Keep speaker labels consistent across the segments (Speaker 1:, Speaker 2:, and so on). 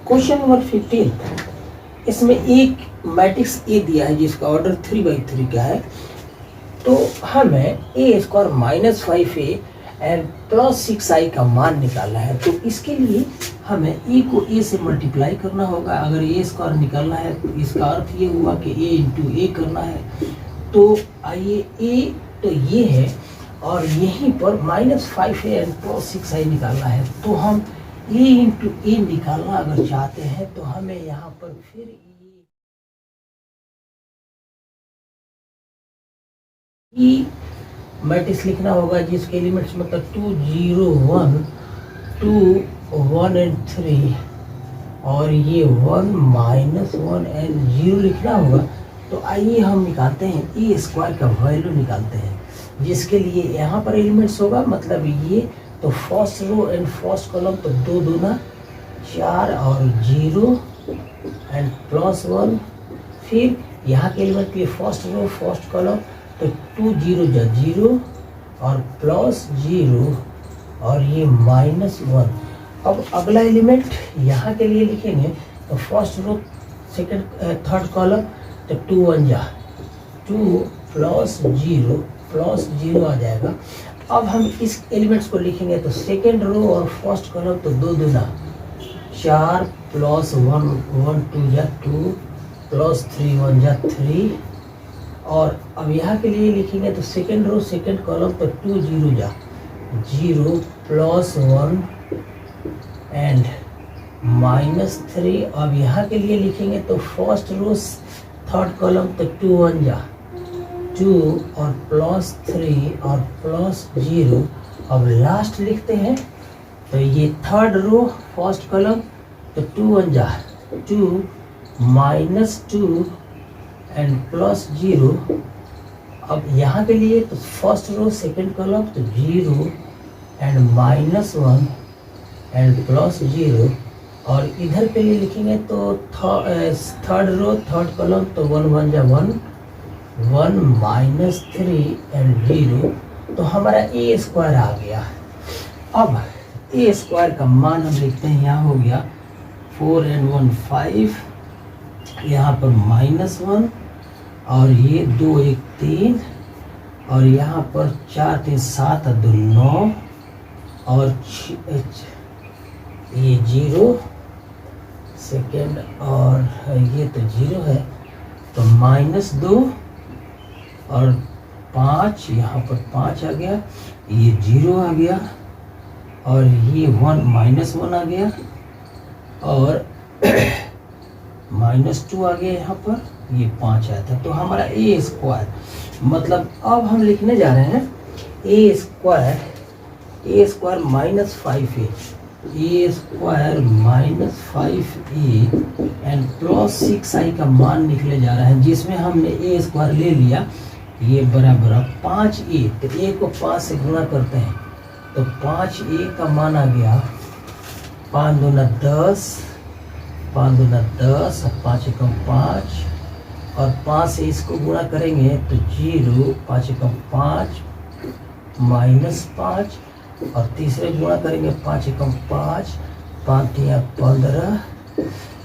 Speaker 1: Question number 15, इसमें एक matrix A दिया है जिसका ऑर्डर 3/3 का है। तो हमें a square minus 5a and plus 6i का मान निकालना है। तो इसके लिए हमें ए को ए से मल्टीप्लाई करना होगा। अगर ए स्क्वायर निकालना है तो इसका अर्थ ये हुआ कि ए इंटू ए करना है। तो आइए ए तो ये है और यहीं पर minus 5a and plus 6i निकालना है। तो हम ए इंटू ए निकालना अगर चाहते हैं तो हमें यहाँ पर फिर ई मैट्रिक्स लिखना होगा जिसके एलिमेंट्स मतलब 2 0 1 2 1 एंड 3 और ये 1 माइनस 1 एंड 0 लिखना होगा। तो आइए हम निकालते हैं ए स्क्वायर का वैल्यू निकालते हैं जिसके लिए यहाँ पर एलिमेंट्स होगा मतलब ये। तो first row and first column तो 2 दूना 4 और 0 एंड प्लस 1। फिर यहाँ के एलिमेंट के लिए फर्स्ट रो फर्स्ट कॉलम तो 2 0 जा 0 और प्लस 0 और ये माइनस 1। अब अगला एलिमेंट यहाँ के लिए लिखेंगे तो first row second third column तो 2 1 जा 2 प्लस 0 आ जाएगा। अब हम इस एलिमेंट्स को लिखेंगे तो सेकंड रो और फर्स्ट कॉलम तो 2 दूना 4 प्लस 1 1 2 जा 2 प्लस 3 1 जा 3 और अब यहाँ के लिए लिखेंगे तो सेकंड रो सेकंड कॉलम तो 2 0 जा 0 प्लस 1 एंड माइनस 3। अब यहाँ के लिए लिखेंगे तो फर्स्ट रो थर्ड कॉलम तो 2 1 जा 2 और प्लस 3 और प्लस 0। अब लास्ट लिखते हैं तो ये थर्ड रो फर्स्ट कॉलम तो 2 1 जा 2 माइनस 2 एंड प्लस 0। अब यहाँ के लिए तो फर्स्ट रो सेकंड कॉलम तो 0 एंड माइनस 1 एंड प्लस 0 और इधर के लिए लिखेंगे तो थर्ड रो थर्ड कॉलम तो 1 1 जा 1 1 माइनस 3 एंड 0। तो हमारा ए स्क्वायर आ गया। अब ए स्क्वायर का मान हम लिखते हैं, यहाँ हो गया 4 एंड 1 5, यहाँ पर माइनस 1 और ये 2 1 3 और यहाँ पर 4 3 7 2 9 और ये 0 सेकेंड और ये तो 0 है तो माइनस 2 और 5 यहाँ पर 5 आ गया, ये 0 आ गया और ये 1 माइनस 1 आ गया और माइनस 2 आ गया, यहाँ पर ये 5 आया था। तो हमारा ए स्क्वायर मतलब अब हम लिखने जा रहे हैं a square minus 5a a square minus 5a and plus 6i का मान निकले जा रहा है जिसमें हमने ए स्क्वायर ले लिया ये बराबर 5a। तो a को 5 से गुणा करते हैं तो 5a का मान आ गया 5 दूना 10 5 दूना 10 और 5 एकम 5 और 5 से इसको गुणा करेंगे तो 0 5 एकम 5 माइनस 5 और तीसरे गुणा करेंगे 5 एकम 5 5 तिया 15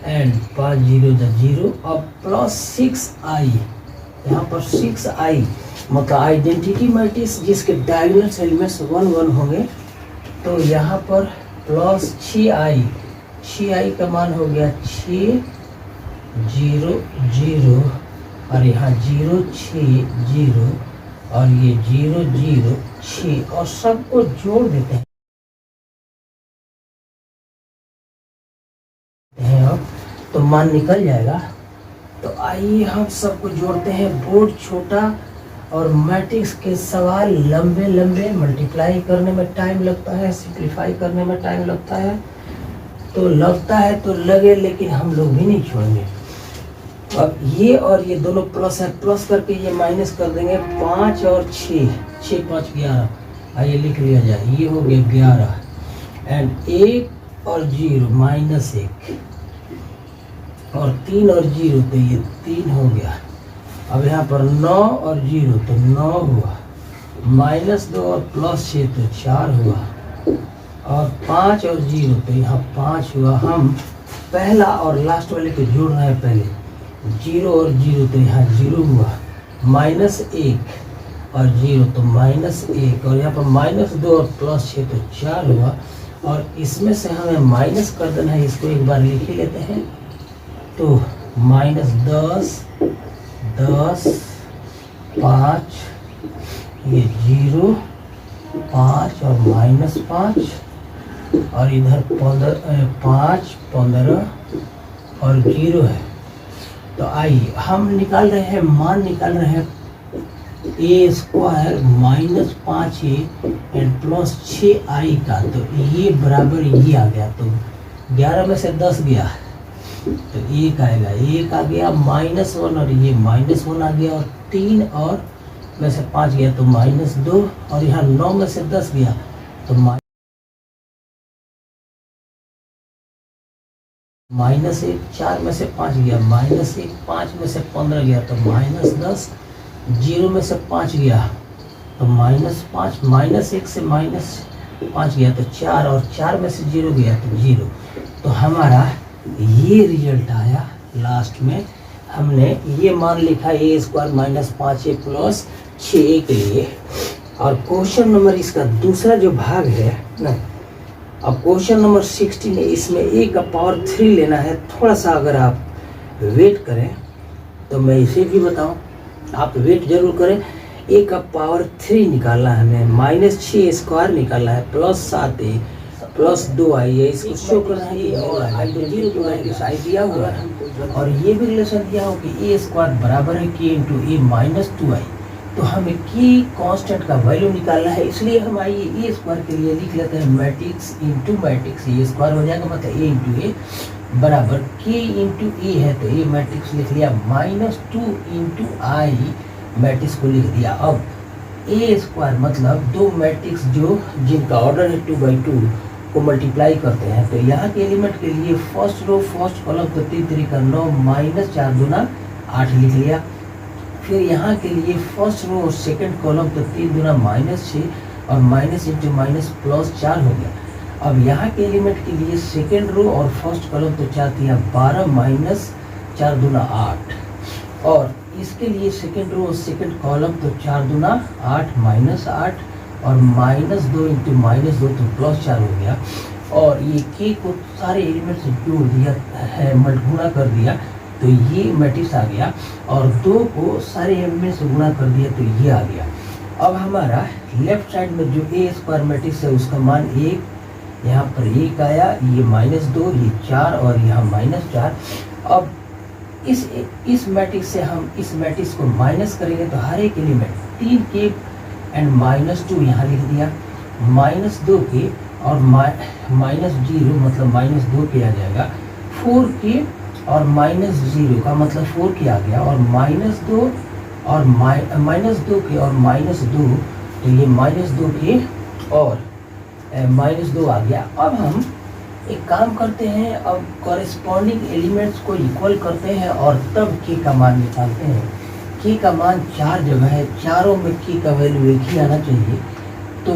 Speaker 1: एंड 5 0 जा 0। अब प्लस 6i, यहाँ पर 6i मतलब आइडेंटिटी मैट्रिक्स जिसके डायगोनल एलिमेंट्स 1 1 होंगे। तो यहाँ पर प्लस 6i का मान हो गया 6 0 0 और यहाँ 0 6 0 और ये 0 0 6 और सबको जोड़ देते हैं अब तो मान निकल जाएगा। तो आइए हम सबको जोड़ते हैं। बोर्ड छोटा और मैट्रिक्स के सवाल लंबे लंबे, मल्टीप्लाई करने में टाइम लगता है, सिंप्लीफाई करने में टाइम लगता है। तो लगता है तो लगे लेकिन हम लोग भी नहीं छोड़ेंगे। अब ये और ये दोनों प्लस है, प्लस करके ये माइनस कर देंगे 5 और 6 6 5 11। आइए लिख लिया जाए, ये हो गया 11 एंड 1 और 0 माइनस 1 और 3 और 0 तो ये 3 हो गया। अब यहाँ पर 9 और 0 तो 9 हुआ, माइनस 2 और प्लस 6 तो 4 हुआ और 5 और 0 तो यहाँ 5 हुआ। हम पहला और लास्ट वाले को जोड़ रहे हैं पहले, 0 और 0 तो यहाँ 0 हुआ, -1 और 0 तो -1, और यहाँ पर -2 और +6 तो 4 हुआ। और इसमें से हमें माइनस कर देना है, इसको एक बार लिख ही लेते हैं। तो -10, 10, 5, ये 0, 5 और -5, और इधर 5, 15 और 0 है। तो आइए हम निकाल रहे हैं, मान निकाल रहे हैं a² -5a एंड +6i का। तो ये बराबर ये आ गया, तो 11 में से 10 गया तो 1 आएगा, 1 आ गया, -1 और ये -1 आ गया, और 3 और में से 5 गया तो -2, और यहाँ 9 में से 10 गया तो -1, 4 में से 5 गया -1, 5 में से 15 गया तो -10, 0 में से 5 गया तो -5, -1 से -5 गया तो 4, और 4 में से 0 गया तो 0। तो हमारा ये रिजल्ट आया। लास्ट में हमने ये मान लिखा a² -5a + 6a के लिए। और क्वेश्चन नंबर इसका दूसरा जो भाग है ना, अब क्वेश्चन नंबर 16 है, इसमें a का पावर 3 लेना है। थोड़ा सा अगर आप वेट करें तो मैं इसे भी बताऊं, आप वेट जरूर करें। a का पावर 3 निकालना है हमें, -6² निकालना है, +7a + 2i है, इसको शो करना है, और i तो 0 तो i दिया हुआ है, और ये भी रिलेशन दिया हो कि a² बराबर है k × a - 2i। तो हमें k कांस्टेंट का वैल्यू निकालना है, इसलिए हम आइए a² के लिए लिख लेते हैं मैट्रिक्स इंटू मैट्रिक्स। a² हो जाएगा, मतलब a × a बराबर k × a है, तो a मैट्रिक्स लिख लिया, -2 × i मैट्रिक्स को लिख दिया। अब a² मतलब दो मैट्रिक्स जो जिनका ऑर्डर है 2×2 को मल्टीप्लाई करते हैं। तो यहाँ के एलिमेंट के लिए फर्स्ट रो फर्स्ट कॉलम तो 3 3 का 9, -4 दूना 8 लिख लिया। फिर यहाँ के लिए फर्स्ट रो और सेकंड कॉलम तो 3 दूना -6, और माइनस इंटू माइनस +4 हो गया। अब यहाँ के एलिमेंट के लिए सेकंड रो और फर्स्ट कॉलम तो 4 दिया 12 - 4 दूना 8, और इसके लिए सेकंड रो और सेकंड कॉलम तो 4 दूना 8 -8, और -2 इंटू -2 तो +4 हो गया। और ये k को सारे एलिमेंट से जोड़ दिया है, गुणा कर दिया तो ये मैट्रिक्स आ गया, और 2 को सारे एलिमेंट से गुणा कर दिया तो ये आ गया। अब हमारा लेफ्ट साइड में जो a² मैट्रिक्स है उसका मान 1, यहाँ पर 1 आया, ये -2, ये 4 और यहाँ -4। अब इस मैट्रिक्स से हम इस मैट्रिक्स को माइनस करेंगे तो हर एक एलिमेंट 3k एंड -2 यहाँ लिख दिया, -2k और -0 मतलब -2k आ जाएगा, 4k और -0 का मतलब 4k आ गया, और -2 और -2k और -2 तो ये -2k और -2 आ गया। अब हम एक काम करते हैं, अब कॉरेस्पॉन्डिंग एलिमेंट्स को इक्वल करते हैं और तब k का मान निकालते हैं। k का मान 4 जगह है, चारों में k का वैल्यू एक ही आना चाहिए। तो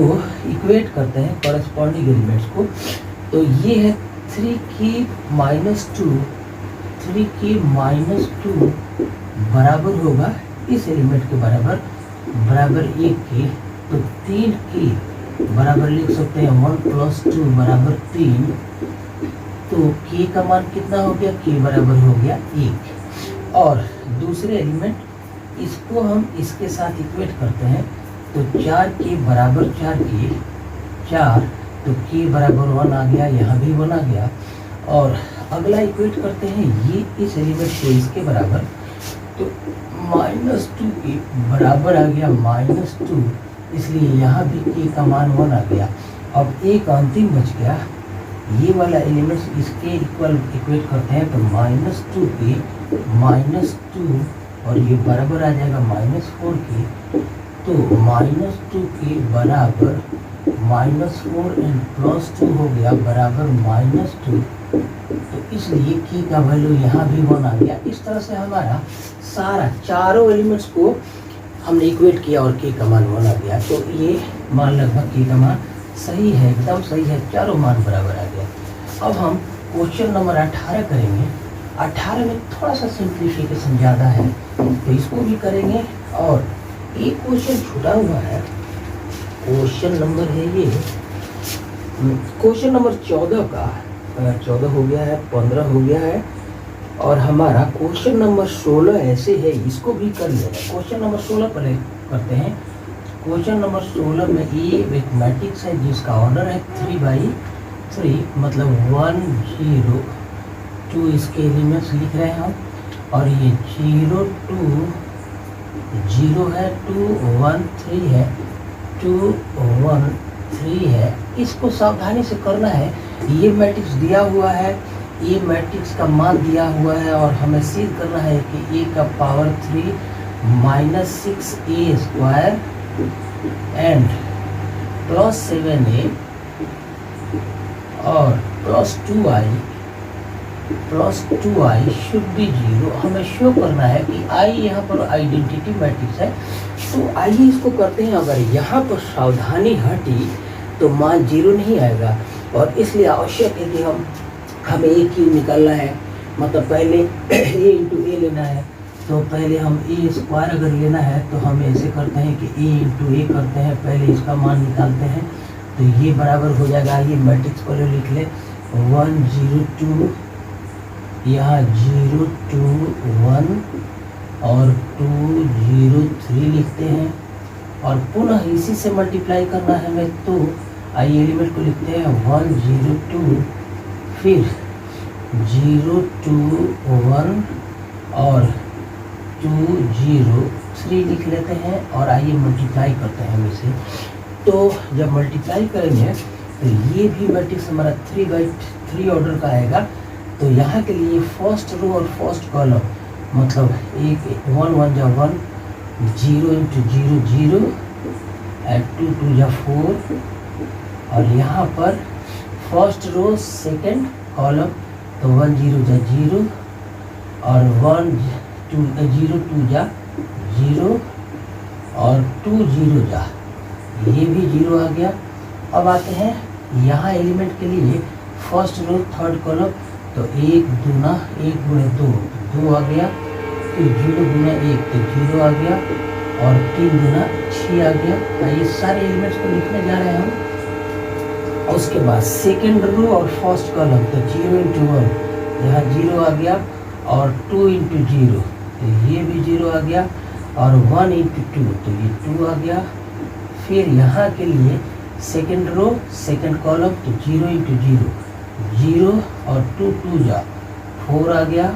Speaker 1: इक्वेट करते हैं कॉरेस्पॉन्डिंग एलिमेंट्स को। तो ये है 3k - 2, 3k - 2 बराबर होगा इस एलिमेंट के बराबर 1k। तो 3k बराबर लिख सकते हैं 1 + 2 बराबर 3। तो k का मान कितना हो गया, k बराबर हो गया 1। और दूसरे एलिमेंट इसको हम इसके साथ इक्वेट करते हैं, तो 4k बराबर 4k 4, तो k बराबर 1 आ गया, यहाँ भी 1 आ गया। और अगला इक्वेट करते हैं ये इस एलिमेंट को इसके बराबर, तो -2k बराबर आ गया -2, इसलिए यहाँ भी k का मान 1 आ गया। अब एक अंतिम बच गया, ये वाला एलिमेंट्स इसके इक्वल इक्वेट करते हैं, तो -2k -2 और ये बराबर आ जाएगा -4k। तो -2k बराबर -4 एंड +2 हो गया बराबर -2। तो इसलिए k का वैल्यू यहाँ भी 1 आ गया। इस तरह से हमारा सारा चारों एलिमेंट्स को हमने इक्वेट किया और k का मान 1 आ गया। तो ये मान लगभग k का मान सही है, एकदम सही है, चारों मान बराबर आ गया। अब हम क्वेश्चन नंबर 18 करेंगे। 18 में थोड़ा सा सिंप्लीफिकेशन ज़्यादा है, तो इसको भी करेंगे। और एक क्वेश्चन छूटा हुआ है, क्वेश्चन नंबर है ये, क्वेश्चन नंबर 14 का 14 हो गया है, 15 हो गया है, और हमारा क्वेश्चन नंबर 16 ऐसे है, इसको भी कर लेना। क्वेश्चन नंबर 16 पर करते हैं। क्वेश्चन नंबर 16 में ये मैथमेटिक्स है जिसका ऑर्डर है 3/3, मतलब 1 0 2 इसके एलिमेंट्स लिख रहे हैं हम, और ये 0 2 0 है, 2 1 3 है, 2 1 3 है। इसको सावधानी से करना है। ये मैट्रिक्स दिया हुआ है, ये मैट्रिक्स का मान दिया हुआ है, और हमें सिद्ध करना है कि a का पावर 3 -6a² एंड +7a और +2i शुड बी 0। हमें शो करना है कि i यहाँ पर आइडेंटिटी मैट्रिक्स है। तो आइए इसको करते हैं। अगर यहाँ पर सावधानी हटी तो मान 0 नहीं आएगा, और इसलिए आवश्यक है कि हमें a क्यों निकालना है, मतलब पहले a इंटू ए लेना है। तो पहले हम a² अगर लेना है तो हम ऐसे करते हैं कि a इंटू ए करते हैं, पहले इसका मान निकालते हैं। तो ये बराबर हो जाएगा, ये मैट्रिक्स पहले लिख ले, 1 0 2, यहाँ 0 2 1 और 2 0 3 लिखते हैं, और पुनः इसी से मल्टीप्लाई करना है हमें। तो आइए एलिमेंट को लिखते हैं 1 0 2, फिर 0 2 1 और 2 0 3 लिख लेते हैं, और आइए मल्टीप्लाई करते हैं हम इसे। तो जब मल्टीप्लाई करेंगे तो ये भी मैट्रिक्स हमारा 3/3 ऑर्डर का आएगा। तो यहाँ के लिए फर्स्ट रो और फर्स्ट कॉलम, मतलब 1 1 जा 1, 0 इंटू 0 0, 2 2 जा 4, और यहाँ पर फर्स्ट रो सेकंड कॉलम, तो 1 0 जा 0, और 1 2 0 2 जा 0, और 2 0 जा, ये भी 0 आ गया। अब आते हैं यहाँ एलिमेंट के लिए फर्स्ट रो थर्ड कॉलम, तो 1 दूना 1 गुणे 2 2 आ गया, फिर 0 गुना 1 तो 0 आ गया, और 3 गुना 6 आ गया। ये सारे एलिमेंट्स को लिखने जा रहे हैं हम। और उसके बाद सेकेंड रो और फर्स्ट कॉलम, तो 0 इंटू 1 यहाँ 0 आ गया, और 2 इंटू 0 तो ये भी 0 आ गया, और 1 इंटू 2 तो ये 2 आ गया। फिर यहाँ के लिए सेकेंड रो सेकेंड कॉलम, तो 0 इंटू 0 0, और 2 2 जा 4 आ गया,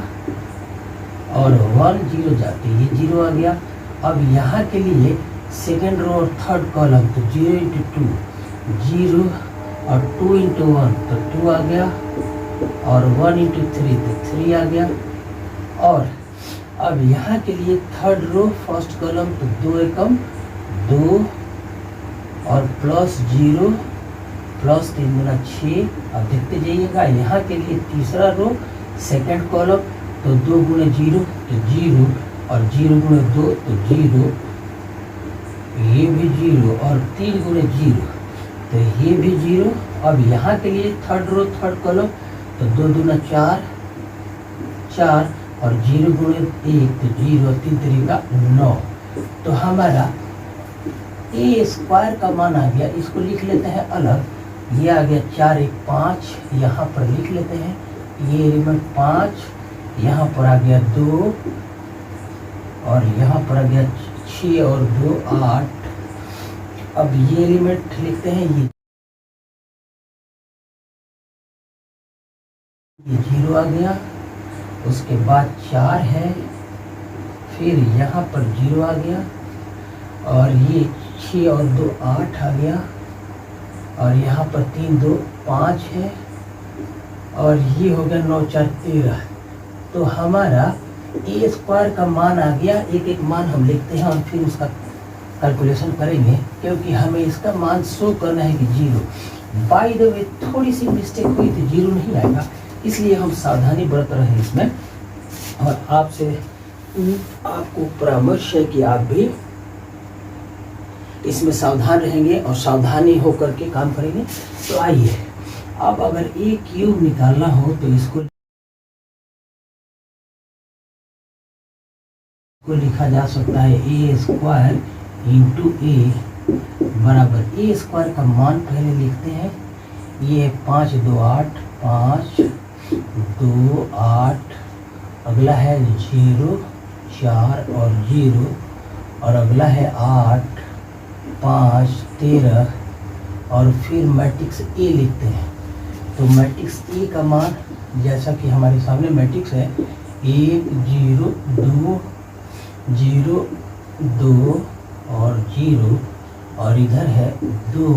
Speaker 1: और 1 0 जा तो ये 0 आ गया। अब यहाँ के लिए सेकेंड रो और थर्ड कॉलम, तो 0 इंटू 2 0, और 2 इंटू 1 तो 2 आ गया, और 1 इंटू 3 तो 3 आ गया। और अब यहाँ के लिए थर्ड रो फर्स्ट कॉलम, तो 2 एकम 2, और +0 +3 गुना 6। अब देखते जाइएगा यहाँ के लिए तीसरा रो सेकंड कॉलम, तो 2 गुणे 0 तो 0, और 0 गुणे 2 तो 0, ये भी 0, और 3 गुणे 0 तो ये भी 0। अब यहाँ के लिए थर्ड रो थर्ड कॉलम, तो 2 दूना 4 4, और 0 गुणे 1 तो 0, 3 तरीका 9। तो हमारा a² का मान आ गया। इसको लिख लेते हैं अलग, ये आ गया 4 1 5, यहाँ पर लिख लेते हैं ये एलिमेंट 5, यहाँ पर आ गया 2, और यहाँ पर आ गया 6 और 2 8। अब ये एलिमेंट लिखते हैं, ये 0 आ गया, उसके बाद 4 है, फिर यहाँ पर 0 आ गया, और ये 6 और 2 8 आ गया, और यहाँ पर 3 2 5 है, और ये हो गया 9 4 13। तो हमारा a² का मान आ गया। एक एक मान हम लिखते हैं और फिर उसका कैलकुलेशन करेंगे, क्योंकि हमें इसका मान शो करना है कि 0। बाय द वे थोड़ी सी मिस्टेक हुई तो 0 नहीं आएगा, इसलिए हम सावधानी बरत रहे हैं इसमें। और आपको परामर्श है कि आप भी इसमें सावधान रहेंगे और सावधानी होकर के काम करेंगे। तो आइए अब अगर ए क्यूब निकालना हो तो इसको लिखा जा सकता है ए स्क्वायर इंटू ए बराबर ए स्क्वायर का मान पहले लिखते हैं। ये 5 2 8 5 2 8, अगला है 0 4 और 0, और अगला है 8 5 13, और फिर मैट्रिक्स ए लिखते हैं। तो मैट्रिक्स ए का मान जैसा कि हमारे सामने मैट्रिक्स है 1 0 2 0 2 और 0, और इधर है 2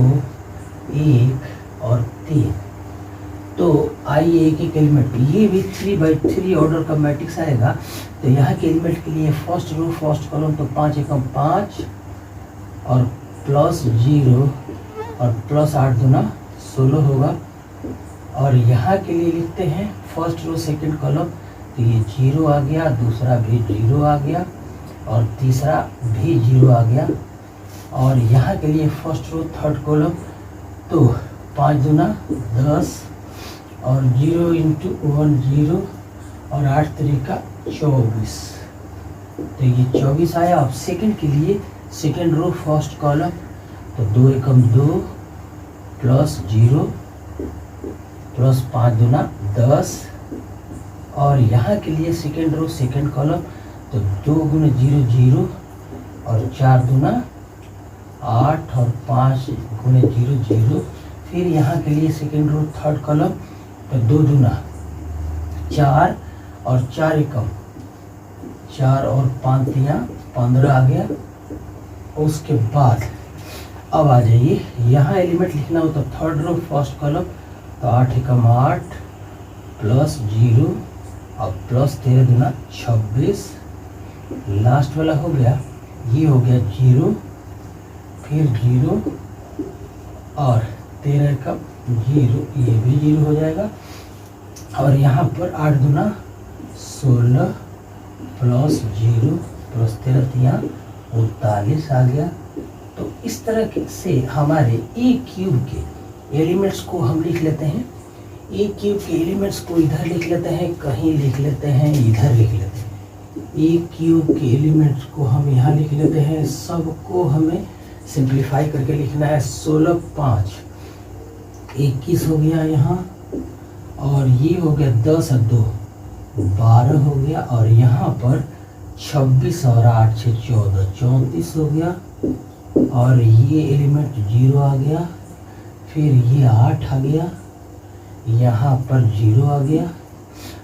Speaker 1: 1 और 3। तो आइए एक एक एलिमेंट, ये भी 3×3 ऑर्डर का मैट्रिक्स आएगा। तो यहाँ के एलिमेंट के लिए फर्स्ट रो फर्स्ट कॉलम, तो 5 एकम 5 और प्लस 0 और प्लस 8 दूना 16 होगा। और यहाँ के लिए लिखते हैं फर्स्ट रो सेकंड कॉलम, तो ये 0 आ गया, दूसरा भी 0 आ गया और तीसरा भी 0 आ गया। और यहाँ के लिए फर्स्ट रो थर्ड कॉलम, तो 5 दूना 10 और 0 इंटू 1 0 और 8 तरीका 24, तो ये 24 आया। अब सेकंड के लिए सेकंड रो फर्स्ट कॉलम, तो 2 एकम 2 प्लस 0 प्लस 5 दूना 10, और यहाँ के लिए सेकंड रो सेकंड कॉलम, तो 2 गुना 0 0 और 4 दूना 8 और 5 गुना 0 0। फिर यहाँ के लिए सेकंड रो थर्ड कॉलम, तो 2 दूना 4 और 4 एकम 4 और 5 तिया 15 आ गया। उसके बाद अब आ जाइए, यहाँ एलिमेंट लिखना हो तो थर्ड रो फर्स्ट कॉलम, तो 8 एकम 8 प्लस 0 और प्लस 13 दूना 26, लास्ट वाला हो गया, ये हो गया 0 फिर 0 और 13 का 0, ये भी 0 हो जाएगा। और यहाँ पर 8 दूना 16 प्लस 0 प्लस 13 तिया 39 आ गया। तो इस तरह से हमारे ए क्यूब के एलिमेंट्स को हम लिख लेते हैं। ए क्यूब के एलिमेंट्स को इधर लिख लेते हैं, कहीं लिख लेते हैं, इधर लिख लेते हैं। ए क्यूब के एलिमेंट्स को हम यहाँ लिख लेते हैं, सबको हमें सिंप्लीफाई करके लिखना है। 16 5 21 हो गया यहाँ, और ये हो गया 10 और 2 12 हो गया, और यहाँ पर 26 और 8 6 14 34 हो गया, और ये एलिमेंट 0 आ गया, फिर ये 8 आ गया, यहाँ पर 0 आ गया।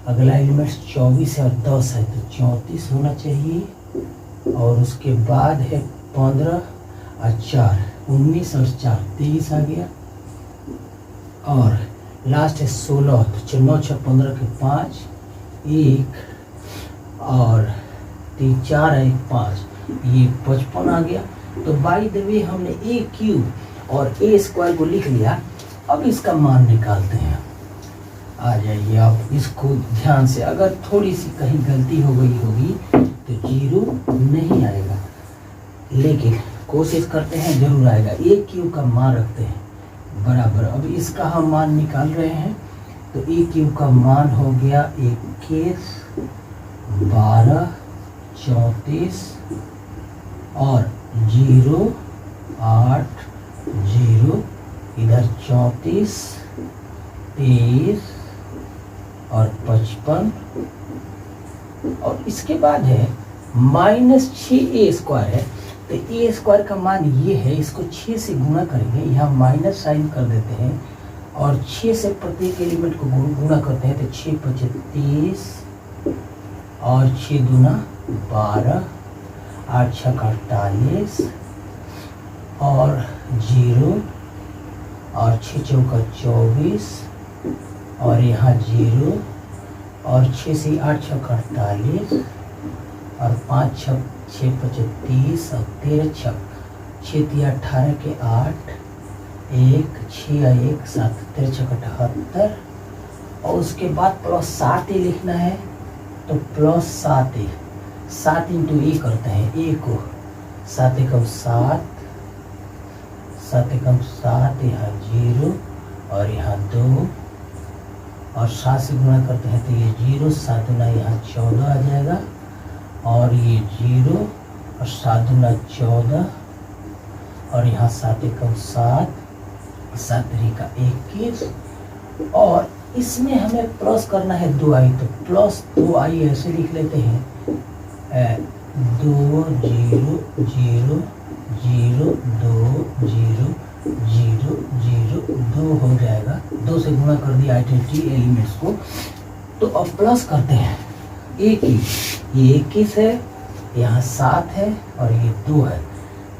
Speaker 1: अगला एलिमेंट 24 और 10 है, तो 34 होना चाहिए। और उसके बाद है 15 और 4 19 और 4 23 आ गया। और लास्ट है 16, तो 9 6 15 के 5 1 और 3 4 1 5, ये 55 आ गया। तो बाय द वे हमने ए क्यूब और ए स्क्वायर को लिख लिया। अब इसका मान निकालते हैं। आ जाइए आप इसको ध्यान से, अगर थोड़ी सी कहीं गलती हो गई होगी तो 0 नहीं आएगा, लेकिन कोशिश करते हैं जरूर आएगा। ए क्यूब का मान रखते हैं बराबर। अब इसका हम मान निकाल रहे हैं, तो ए क्यूब का मान हो गया 21 12 34 और 0 8 0, इधर 34 23 और 55, और इसके बाद है -6a स्क्वायर है। तो ए स्क्वायर का मान ये है, इसको 6 से गुणा करेंगे, यहाँ माइनस साइन कर देते हैं, और 6 से प्रत्येक एलिमेंट को गुणा करते हैं, तो 6 5 30 और 6 दूना 12 8 6 48 और 0 और 6 चौका 24 और यहाँ 0 और 6 से 8 6 48 और 5 6 6 5 30 और 13 6 6 3 18 के 8 1 6 1 7 13 6 78, और उसके बाद प्लस 7 लिखना है, तो प्लस 7 इंटू ए करते हैं। ए को 7 एकम 7 7 एकम 7, यहाँ 0 और यहाँ 2 और 7 से गुणा करते हैं तो ये 0, 7 गुना यहाँ 14 आ जाएगा और ये 0 और 7 गुना 14 और यहाँ 7 एकम 7, 7 3 का 21 और इसमें हमें प्लस करना है 2i तो प्लस 2i ऐसे लिख लेते हैं 2 0 0 0 2 0 0 0 2 हो जाएगा। 2 से गुणा कर दिया आइडेंटिटी एलिमेंट्स को। तो अब प्लस करते हैं 21, ये 21 है, यहाँ 7 है और ये 2 है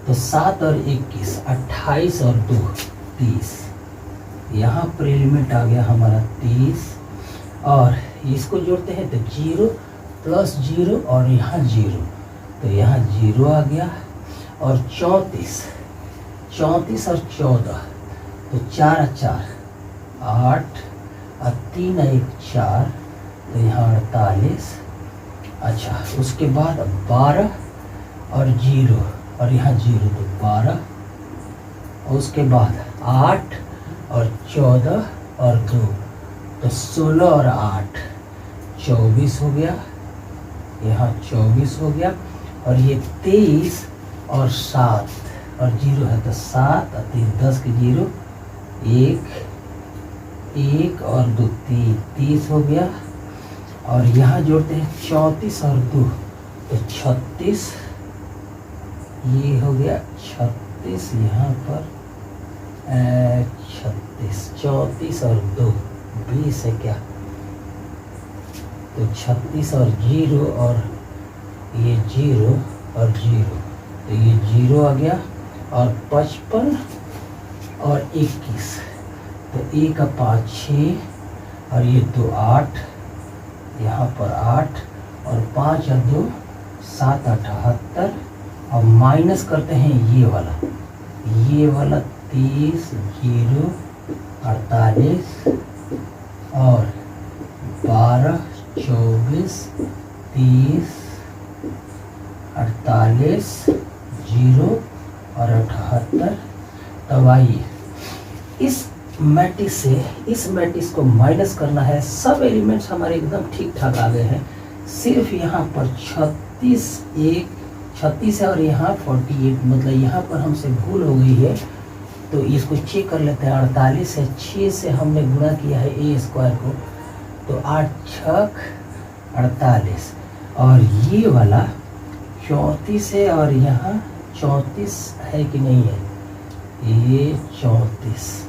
Speaker 1: तो 7 और 21 28 और 2 30। यहाँ पर एलिमेंट आ गया हमारा 30 और इसको जोड़ते हैं तो 0 प्लस 0 और यहाँ 0 तो यहाँ 0 आ गया और 34 और 14 तो 4 और 4 8 और 3 और 1 4 तो यहाँ 48। अच्छा उसके बाद 12 और 0 और यहाँ 0 तो 12 और उसके बाद 8 और 14 और 2 तो 16 और 8 24 हो गया, यहाँ 24 हो गया और ये 23 और 7 और 0 है तो 7 और 3 10 के 0 1 और 2 3 30 हो गया और यहाँ जोड़ते हैं 34 और 2 तो 36 ये हो गया 36 यहाँ पर 36 34 और 2 20 है क्या तो 36 और 0 और ये 0 और 0 तो ये 0 आ गया और 55 और 21 तो 1 का 5 6 और ये 2 8 यहाँ पर 8 और 5 और 2 7 78 और माइनस करते हैं ये वाला 30 0 48 और 12 24 30 48 0 और 78। तब आइए इस मैट्रिक्स को माइनस करना है। सब एलिमेंट्स हमारे एकदम ठीक ठाक आ गए हैं, सिर्फ यहाँ पर 36 है और यहाँ 48 मतलब यहाँ पर हमसे भूल हो गई है तो इसको चेक कर लेते हैं। 48 है, 6 से हमने गुणा किया है a स्क्वायर को तो 8 6 48 और ये वाला 34 है और यहाँ 34 है कि नहीं है, ये 34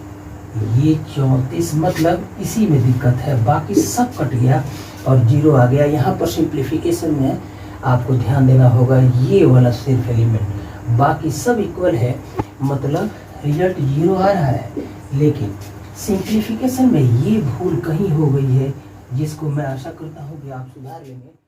Speaker 1: मतलब इसी में दिक्कत है, बाकी सब कट गया और 0 आ गया। यहाँ पर सिंप्लीफिकेशन में आपको ध्यान देना होगा, ये वाला सिर्फ एलिमेंट, बाकी सब इक्वल है मतलब रिजल्ट 0 आ रहा है। लेकिन सिंप्लीफिकेशन में ये भूल कहीं हो गई है जिसको मैं आशा करता हूँ कि आप सुधार लेंगे।